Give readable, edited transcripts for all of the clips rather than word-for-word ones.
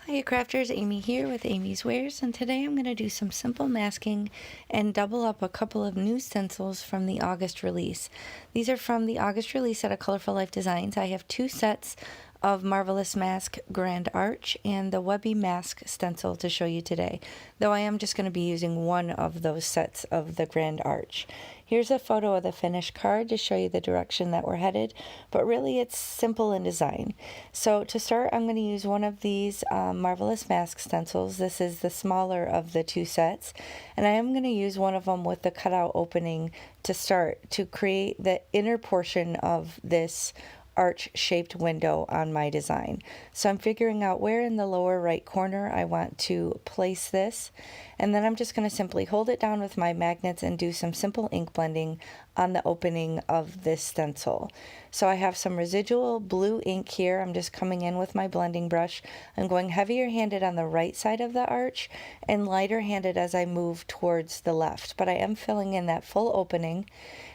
Hiya crafters, Amy here with Amy's Wares, and today I'm going to do some simple masking and double up a couple of new stencils from the August release. These are from the August release at a Colorful Life Designs. I have two sets of Marvelous Mask Grand Arch and the Webby Mask stencil to show you today, though I am just going to be using one of those sets of the Grand Arch. Here's a photo of the finished card to show you the direction that we're headed, but really it's simple in design. So to start, I'm going to use one of these Marvelous Mask stencils. This is the smaller of the two sets, and I am going to use one of them with the cutout opening to start to create the inner portion of this arch-shaped window on my design. So I'm figuring out where in the lower right corner I want to place this, and then I'm just going to simply hold it down with my magnets and do some simple ink blending on the opening of this stencil. So I have some residual blue ink here. I'm just coming in with my blending brush. I'm going heavier handed on the right side of the arch and lighter handed as I move towards the left, but I am filling in that full opening.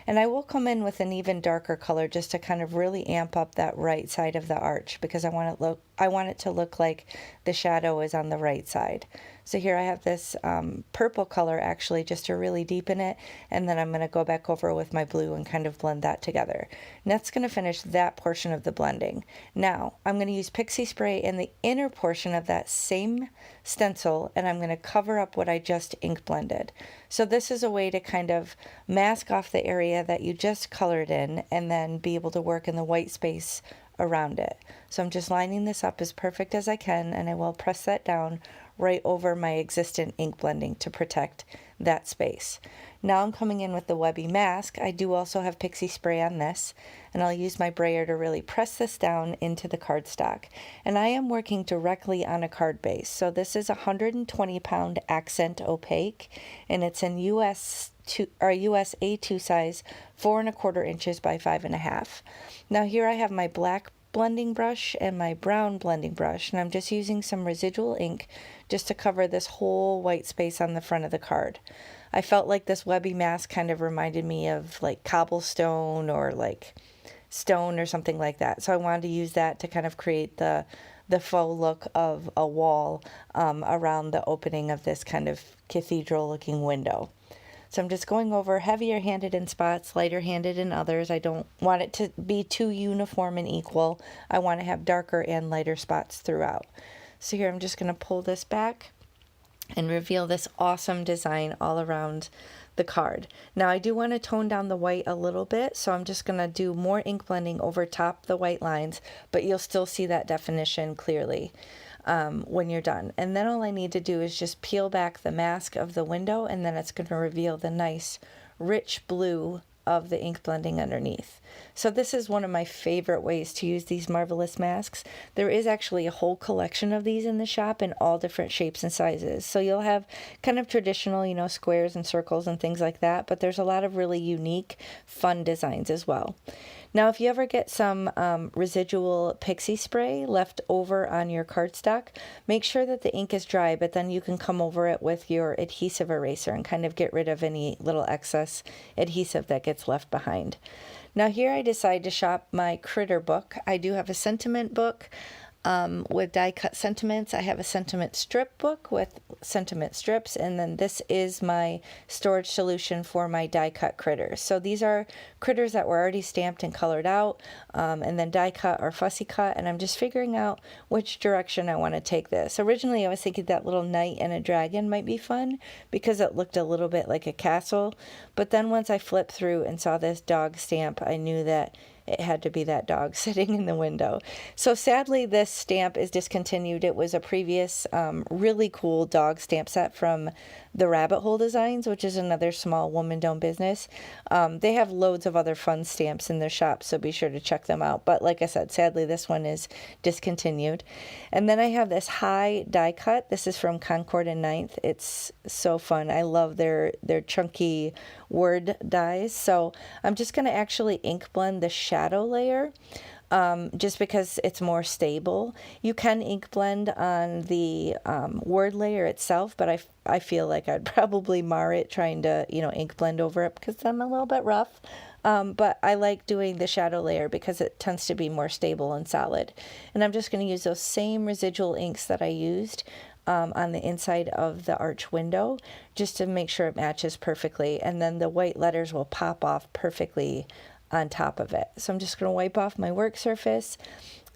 And I will come in with an even darker color just to kind of really amp up that right side of the arch, because I want it to look like the shadow is on the right side. So here I have this purple color actually just to really deepen it, and then I'm going to go back over with my blue and kind of blend that together. And that's going to finish that portion of the blending. Now I'm going to use Pixie Spray in the inner portion of that same stencil, and I'm going to cover up what I just ink blended. So this is a way to kind of mask off the area that you just colored in and then be able to work in the white space around it. So I'm just lining this up as perfect as I can, and I will press that down right over my existing ink blending to protect that space. Now I'm coming in with the Webby Mask. I do also have Pixie Spray on this, and I'll use my brayer to really press this down into the cardstock. And I am working directly on a card base. So this is a 120-pound accent opaque, and it's in US A2 size, 4¼ inches by 5½. Now here I have my black blending brush and my brown blending brush, and I'm just using some residual ink just to cover this whole white space on the front of the card. I felt like this Webby Mask kind of reminded me of like cobblestone or like stone or something like that, so I wanted to use that to kind of create the faux look of a wall around the opening of this kind of cathedral looking window. So I'm just going over heavier handed in spots, lighter handed in others. I don't want it to be too uniform and equal. I want to have darker and lighter spots throughout. So here I'm just going to pull this back and reveal this awesome design all around the card. Now I do want to tone down the white a little bit, so I'm just going to do more ink blending over top the white lines, but you'll still see that definition clearly when you're done. And then all I need to do is just peel back the mask of the window, and then it's going to reveal the nice rich blue of the ink blending underneath. So this is one of my favorite ways to use these Marvelous Masks. There is actually a whole collection of these in the shop in all different shapes and sizes. So you'll have kind of traditional, squares and circles and things like that, but there's a lot of really unique, fun designs as well. Now, if you ever get some residual Pixie Spray left over on your cardstock, make sure that the ink is dry, but then you can come over it with your adhesive eraser and kind of get rid of any little excess adhesive that gets left behind. Now here I decide to shop my critter book. I do have a sentiment book with die cut sentiments. I have a sentiment strip book with sentiment strips, and then this is my storage solution for my die cut critters. So these are critters that were already stamped and colored out, and then die cut or fussy cut, and I'm just figuring out which direction I want to take this. Originally I was thinking that little knight and a dragon might be fun because it looked a little bit like a castle, but then once I flipped through and saw this dog stamp, I knew that it had to be that dog sitting in the window. So sadly, this stamp is discontinued. It was a previous really cool dog stamp set from the Rabbit Hole Designs, which is another small woman-owned business. They have loads of other fun stamps in their shop, so be sure to check them out. But like I said, sadly, this one is discontinued. And then I have this high die cut. This is from Concord and Ninth. It's so fun. I love their chunky word dies. So I'm just going to actually ink blend the shadow layer just because it's more stable. You can ink blend on the word layer itself, but I feel like I'd probably mar it trying to, ink blend over it because I'm a little bit rough. But I like doing the shadow layer because it tends to be more stable and solid. And I'm just going to use those same residual inks that I used on the inside of the arch window just to make sure it matches perfectly. And then the white letters will pop off perfectly on top of it. So I'm just going to wipe off my work surface.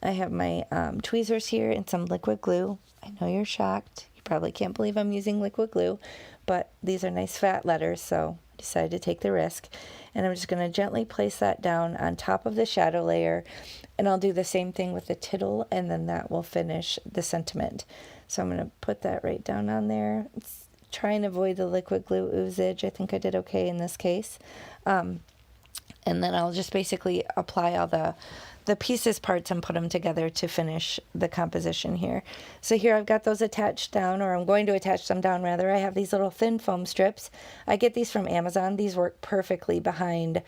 I have my tweezers here and some liquid glue. I know you're shocked. You probably can't believe I'm using liquid glue, but these are nice fat letters, so I decided to take the risk. And I'm just going to gently place that down on top of the shadow layer, and I'll do the same thing with the tittle, and then that will finish the sentiment. So I'm going to put that right down on there. Try and avoid the liquid glue oozage. I think I did okay in this case. And then I'll just basically apply all the pieces parts and put them together to finish the composition here. So here I've got those attached down, or I'm going to attach them down rather. I have these little thin foam strips. I get these from Amazon. These work perfectly behind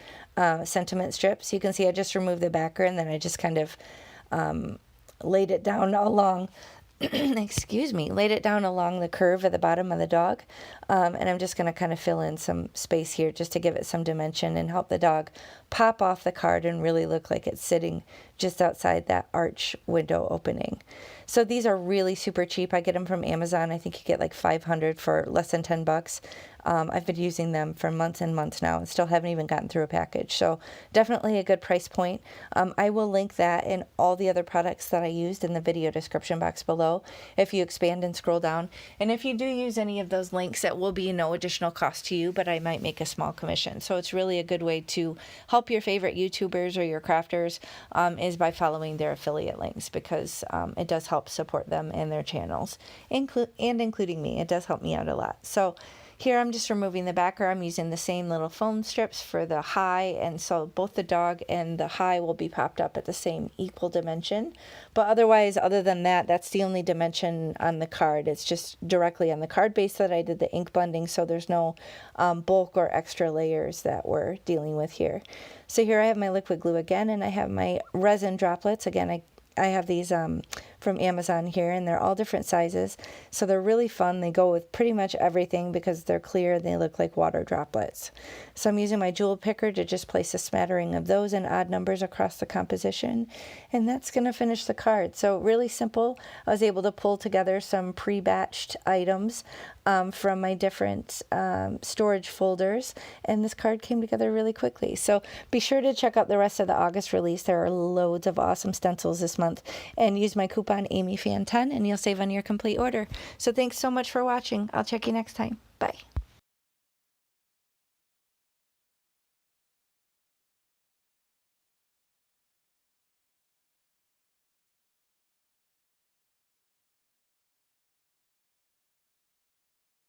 sentiment strips. You can see I just removed the backer and then I just kind of laid it down along laid it down along the curve at the bottom of the dog. And I'm just going to kind of fill in some space here just to give it some dimension and help the dog pop off the card and really look like it's sitting just outside that arch window opening. So these are really super cheap. I get them from Amazon. I think you get like 500 for less than $10. I've been using them for months and months now and still haven't even gotten through a package. So definitely a good price point. I will link that and all the other products that I used in the video description box below if you expand and scroll down. And if you do use any of those links, it will be no additional cost to you, but I might make a small commission. So it's really a good way to help your favorite YouTubers or your crafters is by following their affiliate links, because it does help support them and their channels, including me. It does help me out a lot. So here I'm just removing the backer. I'm using the same little foam strips for the high, and so both the dog and the high will be popped up at the same equal dimension. But otherwise, other than that, that's the only dimension on the card. It's just directly on the card base that I did the ink blending, so there's no bulk or extra layers that we're dealing with here. So here I have my liquid glue again, and I have my resin droplets. Again, I have these from Amazon here, and they're all different sizes, so they're really fun. They go with pretty much everything because they're clear and they look like water droplets. So I'm using my jewel picker to just place a smattering of those in odd numbers across the composition, and that's going to finish the card. So really simple. I was able to pull together some pre-batched items from my different storage folders, and this card came together really quickly. So be sure to check out the rest of the August release. There are loads of awesome stencils this month, and use my coupon AmyFan10 and you'll save on your complete order. So thanks so much for watching. I'll check you next time. Bye.